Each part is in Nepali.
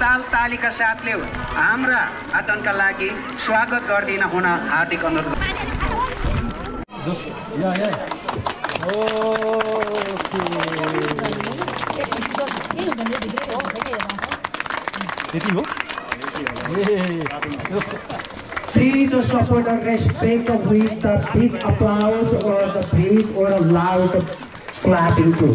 ताल तालीका साथले हाम्रा आतंकका लागि स्वागत गर्दिन हुन हार्दिक अनुरोध। Please support and respect with the big applause or the big or a loud clapping too.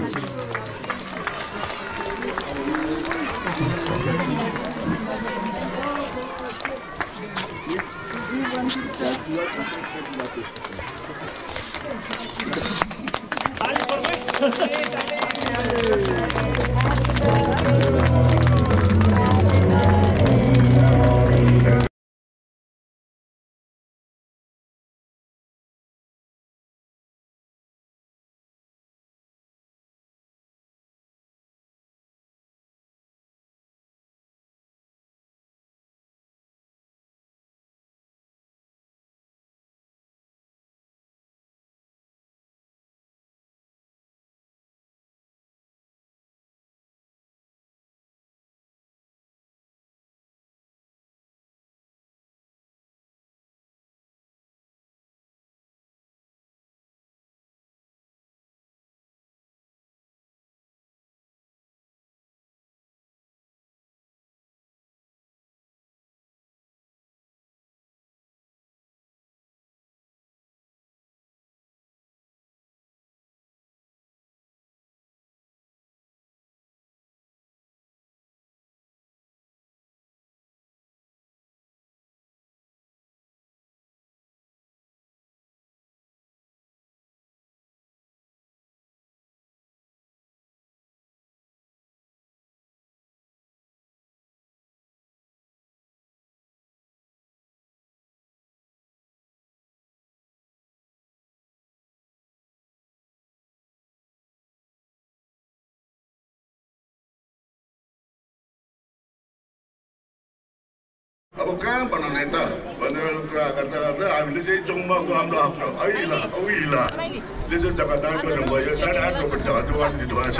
अब कहाँ बनाउने त भनेर कुरा गर्दा गर्दा हामीले चाहिँ चौमाको हाम्रो आफ्नो ऐला औइलाले चाहिँ जग्गादान गर्नुभयो 8.5 रुपियाँ हजुरवान दिनुभएको छ।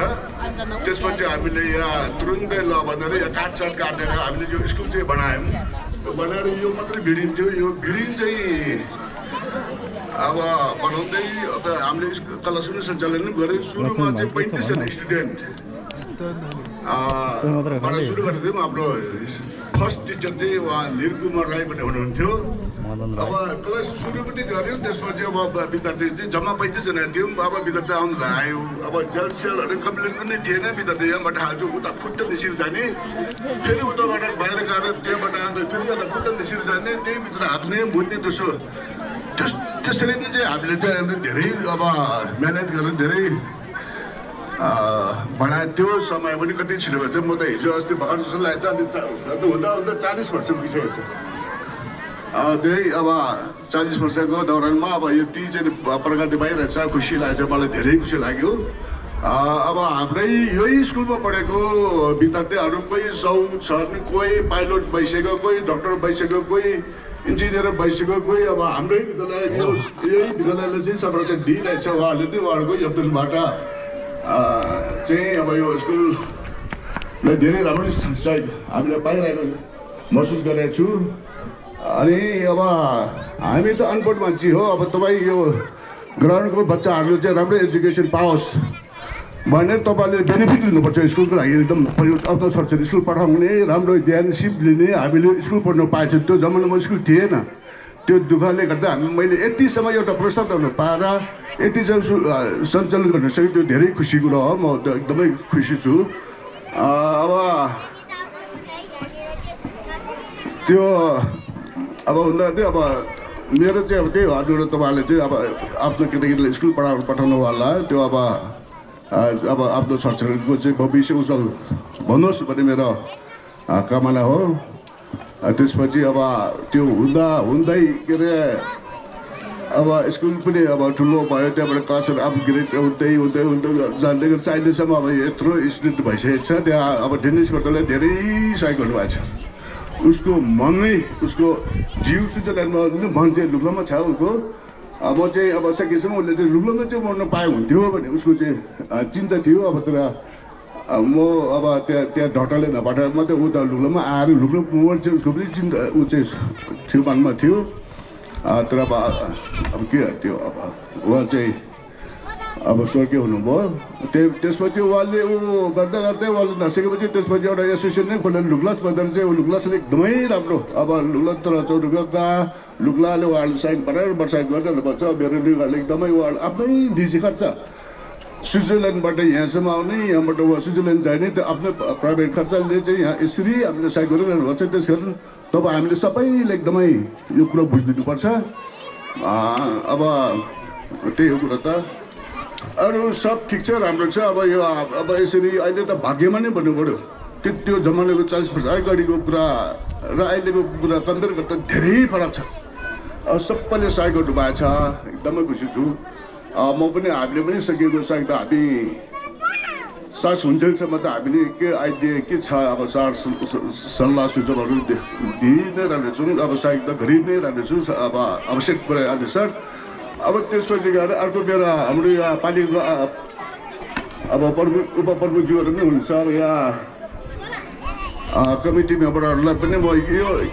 त्यसपछि हामीले यहाँ तुरुन्तै ल भनेर यहाँ काटसाट काटेर हामीले यो स्कुल चाहिँ बनायौँ। बनाएर यो मात्रै भिडिन्थ्यो। यो भिडिन चाहिँ अब बनाउँदै अब हामीले तल सुरु सञ्चालन गरेँ। सुरुमा चाहिँ 35जना स्टुडेन्ट सुरु गरेको थियौँ। हाम्रो फर्स्ट टिचर चाहिँ उहाँ निरकुमार राई पनि हुनुहुन्थ्यो। अब क्लास सुरु पनि गऱ्यौँ। त्यसपछि अब विद्यार्थी चाहिँ जम्मा 35जना थियौँ। अब विद्यार्थी आउनु आयो। अब जेलसेलहरू कम्प्लेन पनि थिएन। विद्यार्थी यहाँबाट हाल्छु उता फुट्ट निस्किएर जाने, फेरि उताबाट बाहिर गएर त्यहाँबाट आउँदा फेरि यता फुट्ट निस्किएर जाने, त्यही भित्र हाक्ने बुझ्ने त्यसरी नै चाहिँ हामीले चाहिँ धेरै अब मेहनत गरेर धेरै बनाए। त्यो समय पनि कति छिटो भन्छ। म त हिजो अस्ति भर्खर जस्तो लाग्यो हुँदा हुँदा 40 वर्ष पुगिसकेको छ। त्यही अब 40 वर्षको दौरानमा अब यति चाहिँ प्रगति भइरहेछ। खुसी लागेको छ, मलाई धेरै खुसी लाग्यो। अब हाम्रै यही स्कुलमा पढेको विद्यार्थीहरू कोही सौक सर्ने, कोही पाइलट भइसक्यो, कोही डक्टर भइसक्यो, कोही इन्जिनियर भइसक्यो, कोही अब हाम्रै विद्यालय यही विद्यालयले चाहिँ संरक्षण दिइरहेछ। उहाँहरूले चाहिँ उहाँहरूको योगदानबाट चाहिँ अब यो स्कुललाई धेरै राम्रो सहयोग हामीले पाइरहेको महसुस गरेको छु। अनि अब हामी त अनपढ मान्छे हो। अब तपाईँ यो ग्राउन्डको बच्चाहरूले चाहिँ राम्रो एजुकेसन पाओस् भनेर तपाईँले बेनिफिट लिनुपर्छ। स्कुलको लागि एकदम आफ्नो छोराछोरी स्कुल पठाउने, राम्रो ध्यान सिप लिने। हामीले स्कुल पढ्नु पाएछ, त्यो जमानामा स्कुल थिएन। त्यो दुःखले गर्दा मैले यतिसम्म एउटा प्रस्ताव ल्याउनु पाएर यतिसम्म सञ्चालन गर्न सक्यो, त्यो धेरै खुसी कुरा हो। म एकदमै खुसी छु। अब त्यो अब हुँदा चाहिँ अब मेरो चाहिँ अब त्यही हजुर तपाईँहरूले चाहिँ अब आफ्नो केटाकेटीलाई स्कुल पठाउनु होला। त्यो अब आफ्नो छोराछोरीको चाहिँ भविष्य उज्जवल भन्नुहोस् भन्ने मेरो कामना हो। त्यसपछि अब त्यो हुँदै के अरे अब स्कुल पनि अब ठुलो भयो। त्यहाँबाट क्लासहरू अपग्रेड हुँदै जाँदै गर्छ। अहिलेसम्म अब यत्रो स्टुडेन्ट भइसकेको छ। त्यहाँ अब डेनिस भट्टले धेरै सहयोग गर्नुभएको छ। उसको मन नै उसको जिउ स्विजरल्यान्डमा मन चाहिँ लुब्लामा छ उसको। म चाहिँ अब सकेसम्म उसले चाहिँ लुब्लामा चाहिँ मर्न पाए हुन्थ्यो भने उसको चाहिँ चिन्ता थियो। अब तर म अब त्यहाँ ढटाले नभटाले मात्रै उता लुग्लोमा आएर लुग्लो मान्छे उसको पनि चिन्ता ऊ चाहिँ थियो मनमा थियो तर अब के त्यो अब उहाँ चाहिँ अब स्वर्गीय हुनुभयो त्यसपछि उहाँले ऊ गर्दा गर्दै उहाँले नसकेपछि त्यसपछि एउटा एसोसिएसन नै खोलेर लुग्लास भनेर चाहिँ लुग्लासले एकदमै राम्रो अब लुग्ला तर चौरका लुग्लाले उहाँले साइन बनाएर वर्षाइट गरेर भन्छ मेरो लुगाले एकदमै उहाँले आफ्नै निजी खर्च स्विजरल्यान्डबाट यहाँसम्म आउने यहाँबाट स्विजरल्यान्ड जाने त्यो आफ्नै प्राइभेट खर्चले चाहिँ यहाँ यसरी हामीले साइन गरिरहनु भएको छ त्यस कारण तपाईँ हामीले सबैले एकदमै यो कुरा बुझिदिनुपर्छ अब त्यही हो कुरा त अरू सब ठिक छ राम्रो छ अब यो अब यसरी अहिले त भाग्यमा नै भन्नु पऱ्यो त्यो जमानाको 40 वर्ष अगाडिको कुरा र अहिलेको कुरा कम्पेयर गर्दा धेरै फरक छ अब सबैले सहयोग गर्नु भएको छ एकदमै खुसी छु म पनि हामीले पनि सकेको सायद हामी सास हुन्जेलसम्म त हामीले के आइडिया के छ अब सल्लाह सुझावहरू दिइ नै रहनेछौँ अब सायद त गरि नै रहनेछु अब आवश्यक परे अनुसार अब त्यसपछि गएर अर्को बेला हाम्रो यहाँ पालिका अब उपप्रमुखज्यूहरू पनि हुन्छ अब यहाँ कमिटी मेम्बरहरूलाई पनि म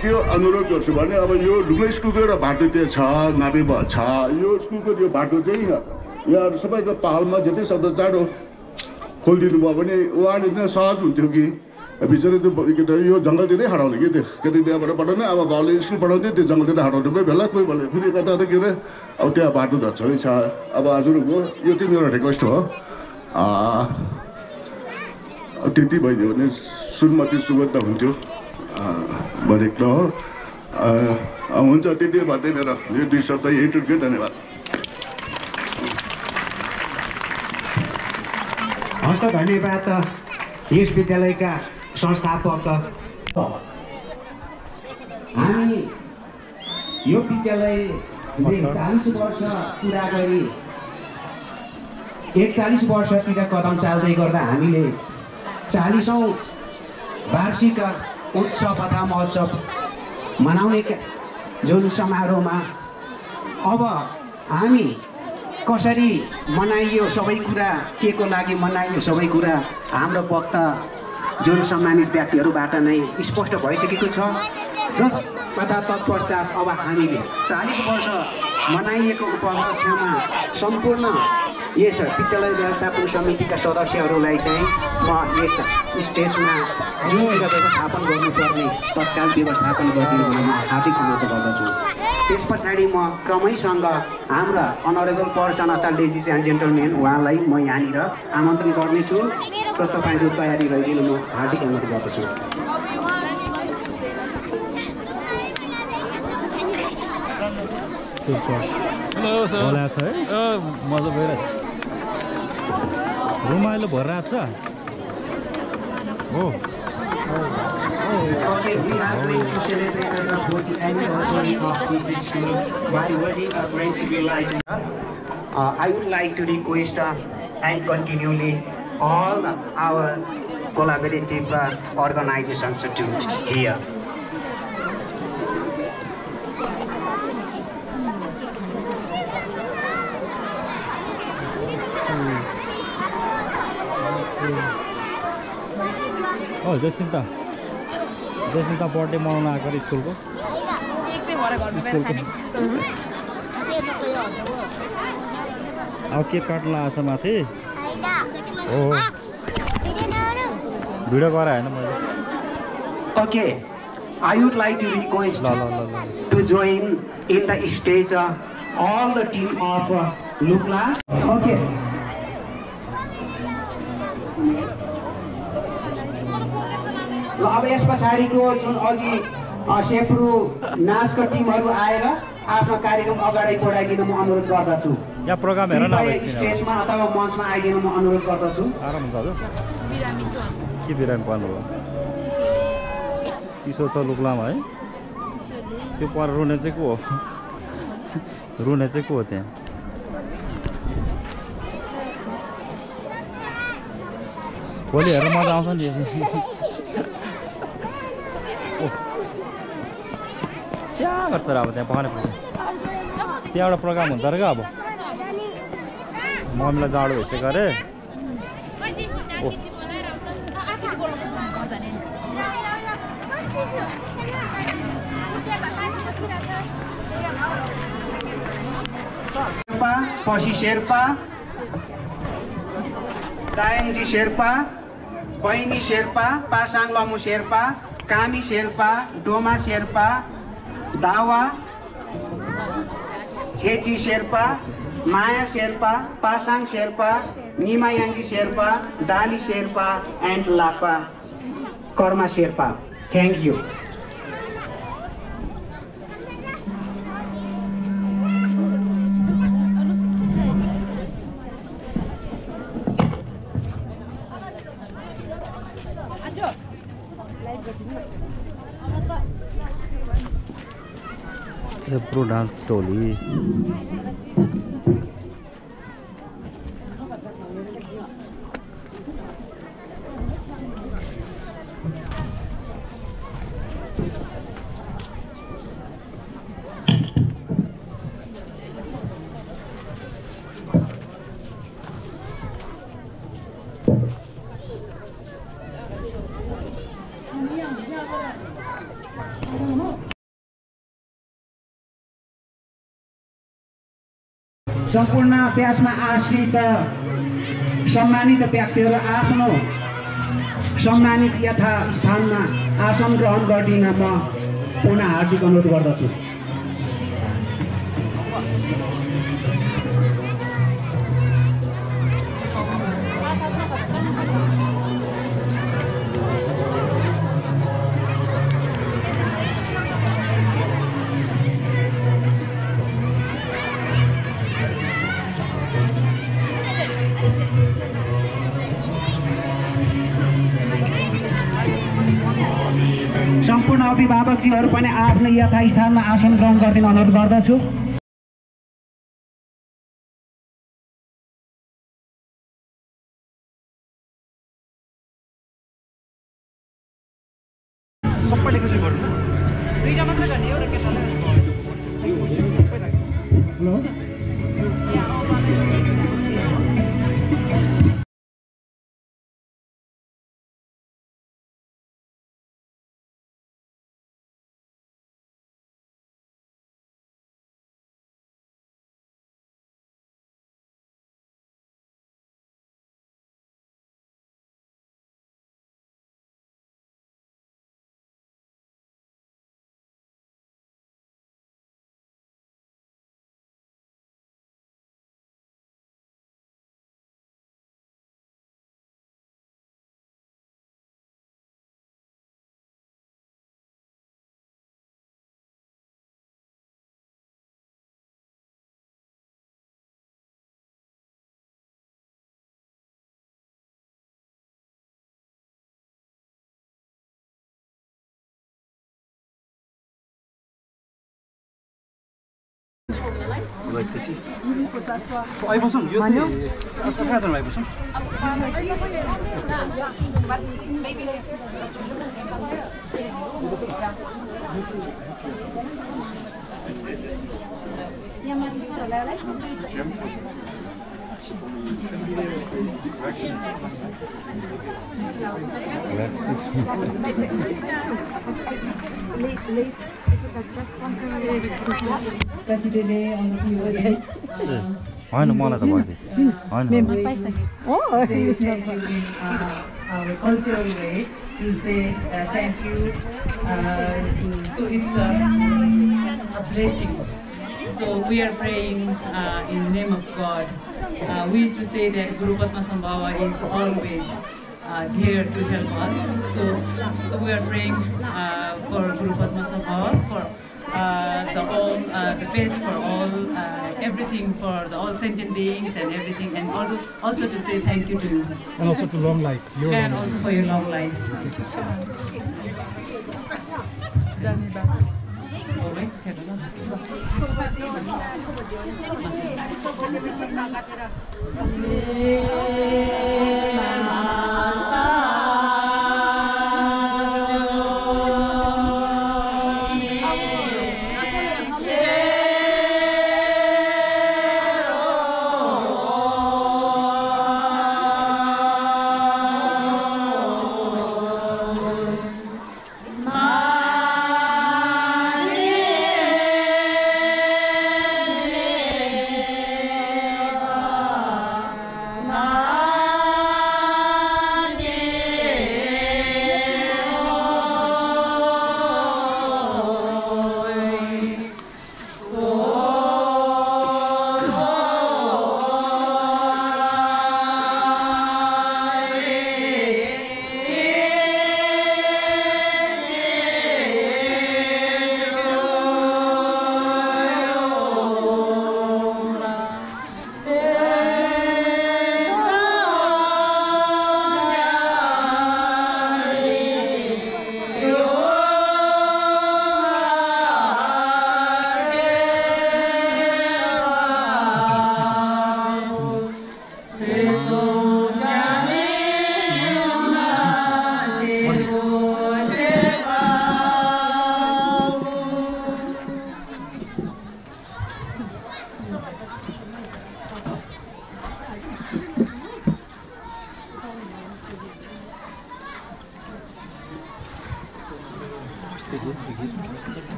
के अनुरोध गर्छु भने अब यो लुग्ला स्कुलको एउटा बाटो त्यहाँ छ नाबी छ यो स्कुलको यो बाटो चाहिँ यहाँ सबैको पहलमा जति सक्दो चाँडो खोलिदिनु भयो भने उहाँले नै सहज हुन्थ्यो कि बिचरा त्यो के त यो जङ्गलतिरै हराउने कि त्यो कति त्यहाँबाट पढाउने अब बाउले स्कुल पढाउँथ्यो त्यो जङ्गलतिर हराउने कोही बेला कोही बेला फेरि कता के अरे अब त्यहाँ बाटो त छँदै छ अब हजुरको यो चाहिँ मेरो रिक्वेस्ट हो त्यति भइदियो भने सुनमती सुगन्ध हुन्थ्यो भनेको हो हुन्छ त्यति भन्दै मेरो यो 2 शब्द यही टुक्यो धन्यवाद हस्त धन्यवाद यस विद्यालयका संस्थापक हामी यो विद्यालयले 40 वर्ष पुरा गरी 41 वर्षतिर कदम चाल्दै गर्दा हामीले 40औं वार्षिक उत्सव तथा महोत्सव मनाउने जुन समारोहमा अब हामी कसरी मनाइयो सबै कुरा के को लागि मनाइयो सबै कुरा हाम्रो वक्ता जुन सम्मानित व्यक्तिहरूबाट नै स्पष्ट भइसकेको छ जसबाट तत्पश्चात अब हामीले 40 वर्ष मनाइएको उपलक्ष्यमा सम्पूर्ण यस विद्यालय व्यवस्थापन समितिका सदस्यहरूलाई चाहिँ म यस स्टेजमा जुन व्यवस्थापन गर्नुपर्ने तत्काल व्यवस्थापन गरिदिनु भएमा हार्दिक अनुरोध गर्दछु। त्यस पछाडि म क्रमैसँग हाम्रा अनरेबल पर्सन अथवा लेडिज एन्ड जेन्टलमेन उहाँलाई म यहाँनिर आमन्त्रण गर्नेछु र तपाईँहरू तयारी रहिदिनु म हार्दिक अनुरोध गर्दछु। होला छ है मजा भइरहेछ रमाइलो भइरहेको छ हो Okay, we are going to celebrate the 40th anniversary of this school by wearing a great civilization. I would like to request and continually all our collaborative organizations to here. Jacinta birthday मनाउन आएको स्कुलको अब केक काट्न आएको छ माथि हो भिडियो गराएन मैले Okay, I would like to request to join in the stage all the team of Luklas. Okay. ल अब यस पछाडिको जुन अघि सेप्रो नाचका टिमहरू आएर आफ्नो कार्यक्रम अगाडि बढाइदिन म अनुरोध गर्दछु। यहाँ प्रोग्राम हेर न स्टेजमा अथवा मञ्चमा आइदिन म अनुरोध गर्दछु। आराम हुन्छ हजुर के बिरामी पर्नुभयो चिसो छ लुक्लामा है त्यो पर रुने चाहिँ को हो रुने चाहिँ को हो त्यहाँ भोलि हेरेर मजा आउँछ नि च्या गर्छ र अब त्यहाँ पखाने त्यहाँ एउटा प्रोग्राम हुन्छ अरे क्या अब मम्मीलाई जाडो भइसक्यो अरे शेर्पा पसी शेर्पा दायङजी शेर्पा बैनी शेर्पा पासाङ लमु शेर्पा कामी शेर्पा डोमा शेर्पा दावा छेची शेर्पा माया Sherpa Pasang Sherpa Nima Yangji Sherpa Dali Sherpa and Lapa Karma Sherpa thank you सेप्रो डान्स टोली सम्पूर्ण अभ्यासमा आश्रित सम्मानित व्यक्तिहरू आफ्नो सम्मानित यथास्थानमा आसन ग्रहण गरिदिन म पुनः हार्दिक अनुरोध गर्दछु। सम्पूर्ण अभिभावकजीहरू पनि आफ्नो यथास्थानमा आसन ग्रहण गरिदिन अनुरोध गर्दछु। सबैले खुसी गर्नु दुईटा मात्र गर्ने एउटा केटालाई आइबसौँ यो चाहिँ कहाँसम्म आइबसौँ होइन मलाई त our cultural way to say thank you. So it's a blessing. So we are praying in the name of God. We used to say that Guru Padma Sambhava is always here to help us. So we are praying for Guru Padma Sambhava, for the best for all, everything for the all sentient beings and everything, and also to say thank you to you. And also to long life. And also for your long life. Thank you so much. Ma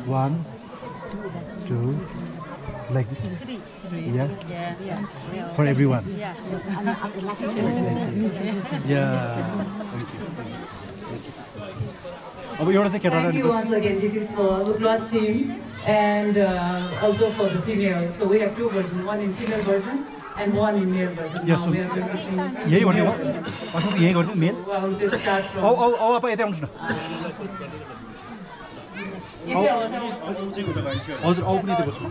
One, two, like this. Yeah. For everyone. Yeah. Thank you once again. This is for the class team and also for the female. So we have two versions, one in female version and one in male version. Yes, Now we are going to sing यही गर्ने female हो version. असल यही गर्ने main Well, we'll just start from. औ आप यतै आउनुहोस् न हजुर औ पनि यतै बस्नु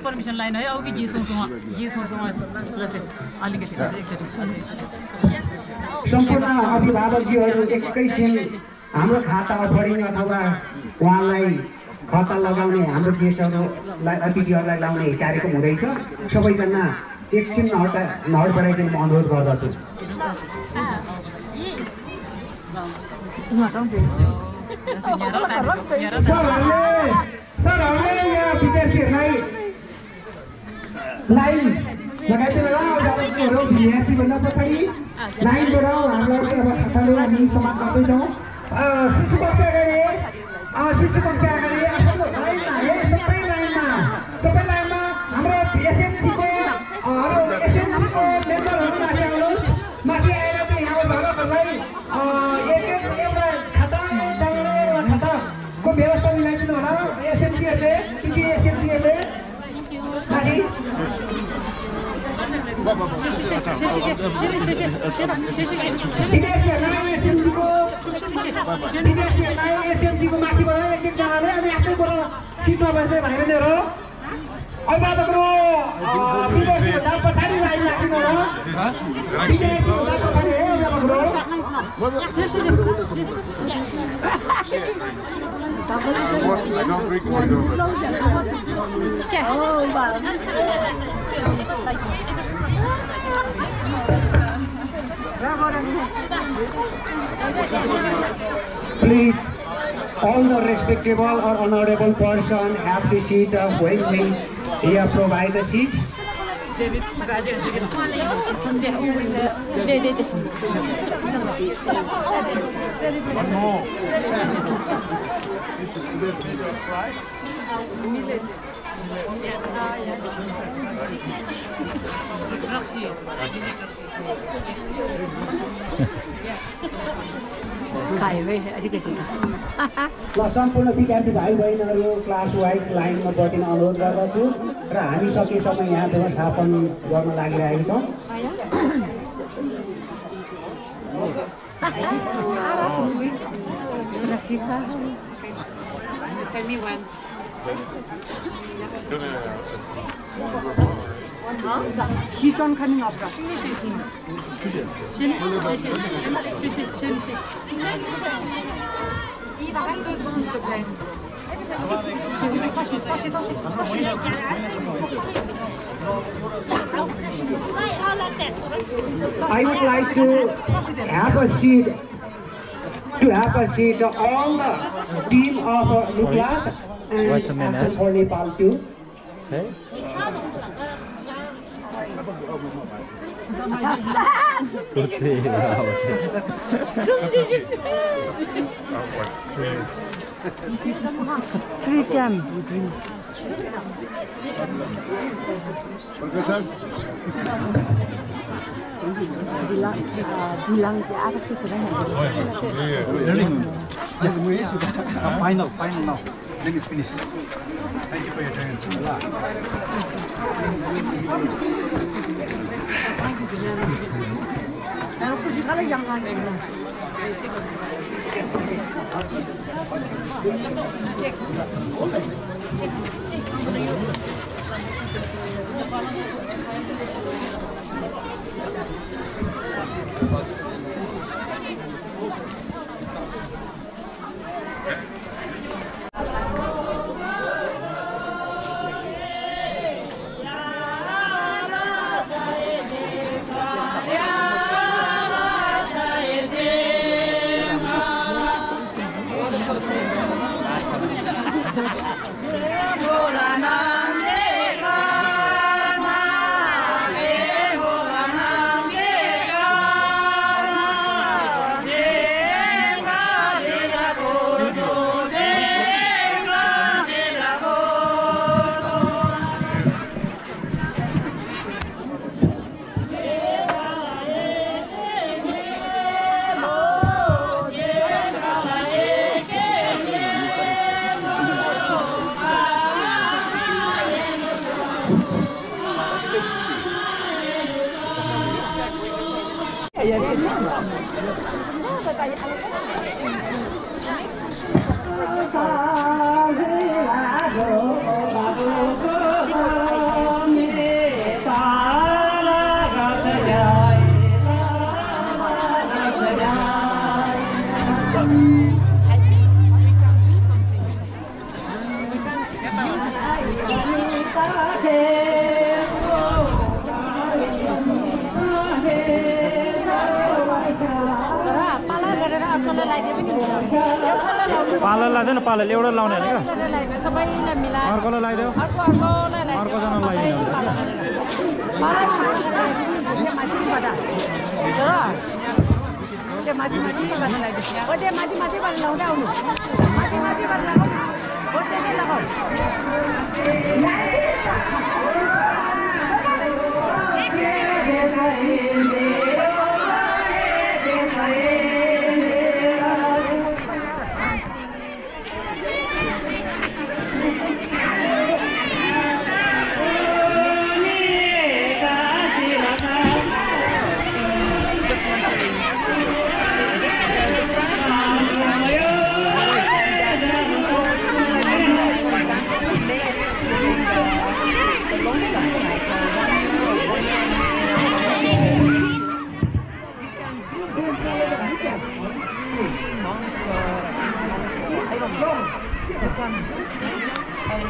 परमिसन लाइन है औ कि गीत सुनसँग अलिकति सम्पूर्ण अभिभावकजीहरू एकैछिन हाम्रो खाता अफरिङ अथवा उहाँलाई खाता लगाउने हाम्रो गेस्टहरूलाई अतिथिहरूलाई लाउने कार्यक्रम हुँदैछ सबैजना एकछिन नहट बढाइदिनु म अनुरोध गर्दछु सरहरूले यहाँ विद्यार्थीहरूलाई लाइन लगाइदिनु होला अभिभावकहरू विद्यार्थीभन्दा पछाडि लाइन बढाऊ हामीलाई चाहिँ अब खाताले हामी समाप्त गर्दैछौँ शिशु कक्षा अगाडि आफ्नो लाइनमा सबै लाइनमा हाम्रो एसएमसीको मेम्बरहरू माथि आउनुहोस् माथि आएर चाहिँ यहाँ अभिभावकहरूलाई एउटा खाता खाताको व्यवस्था मिलाइदिनु होला एसएमसीहरूले माथि एसएमसीको माथिबाट एक-एकजनाले अनि आफ्नैबाट सिटमा बस्दै भाइबहिनीहरू अभिभावकहरू विद्यार्थीभन्दा पछाडि लाइन राखिनु होला विद्यार्थीभन्दा पछाडि है Please, all the respectable or honorable person have the seat when we provide the seat. ल सम्पूर्ण विद्यार्थी भाइ बहिनीहरू क्लास वाइज लाइनमा बस्न अनुरोध गर्दछु र हामी सकेसम्म यहाँ व्यवस्थापन गर्न लागिरहेका छौँ। She's done coming opera. I would like to have a seat all the team of Nicholas and for Nepal too. Free time. Bilang ke atas itu kan. Final now. Then it's finished. Thank you for your time. Kalau yang lain. Parlour लाग्दैन पालर एउटा लाउने हैन के सबैलाई मिलाएर अर्कोलाई लगाइदेऊ अर्को जना लगाइदिनु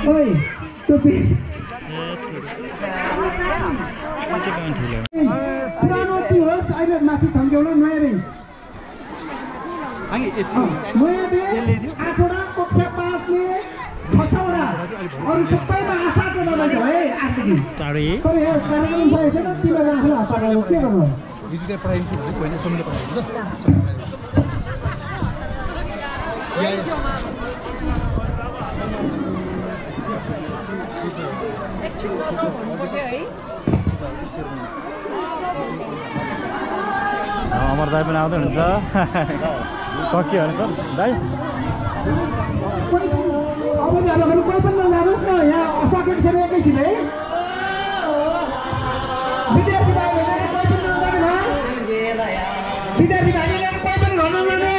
Oi, topi. पुरानो ती होस् अहिले माथि थन्क्यौला नयाँ बेन्च नयाँ बेन्च 8 वटा कक्षा 5 ले 6 वटा अरु सबैमा आशा गर्नु है आजदेखि सरी तर यो कार्यक्रम भएछ त तिमीले आफूले आशा गर्नु के गर्नु हिजो पढाइन्छु भने कोही समयले पढाइन्छ अमर दाई पनि आउँदै हुनुहुन्छ सकियो भने सर दाई अब जाँदाखेरि कोही पनि नजानुहोस् न यहाँ सकेको छैन एकैछिन है विद्यार्थी भाइहरू कोही पनि नजानु विद्यार्थी भाइहरू कोही पनि घर नजाने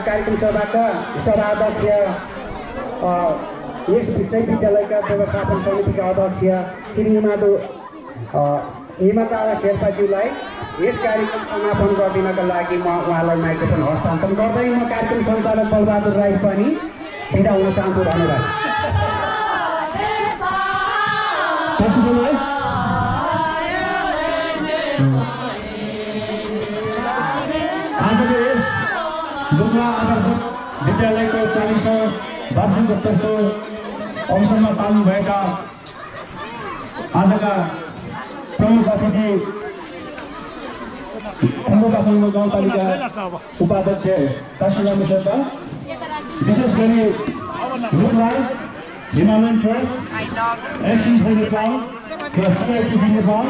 कार्यक्रम सभा अध्यक्ष यस विश्वविद्यालयका व्यवस्थापन समितिका अध्यक्ष श्री हेमकाला शेर्पाज्यूलाई यस कार्यक्रम समापन गरिदिनका लागि म उहाँलाई माइक्रोफोन हस्तान्तरण गर्दै म कार्यक्रम सञ्चालक बलबहादुर राई पनि बिदा हुन चाहन्छु। धन्यवाद। विद्यालयको 40औं वार्षिकोत्सवको अवसरमा पाल्नुभएका आजका प्रमुख अतिथि अम्बोकासँग गाउँपालिका उपाध्यक्ष काशीराम शेर्पा, विशेष गरी रुखलाई Himalayan trust, action for Nepal र सिआइटी नेपाल,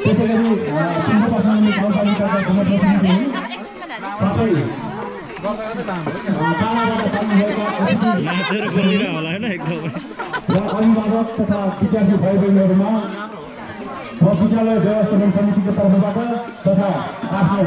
त्यसै गरी अम्बोकासँग गाउँपालिकाका प्रतिनिधिहरू सबै अभिभावक तथा विद्यार्थी भाइ बहिनीहरूमा म विद्यालय व्यवस्थापन समितिको तर्फबाट तथा आफ्नो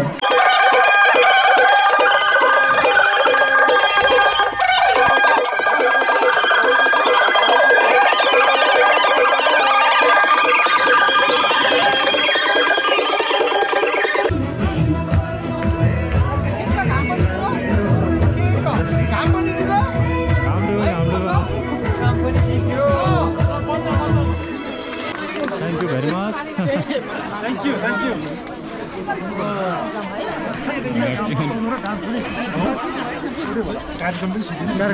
कार्यक्रम सिक्दैन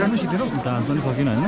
डान्स पनि सकिन होइन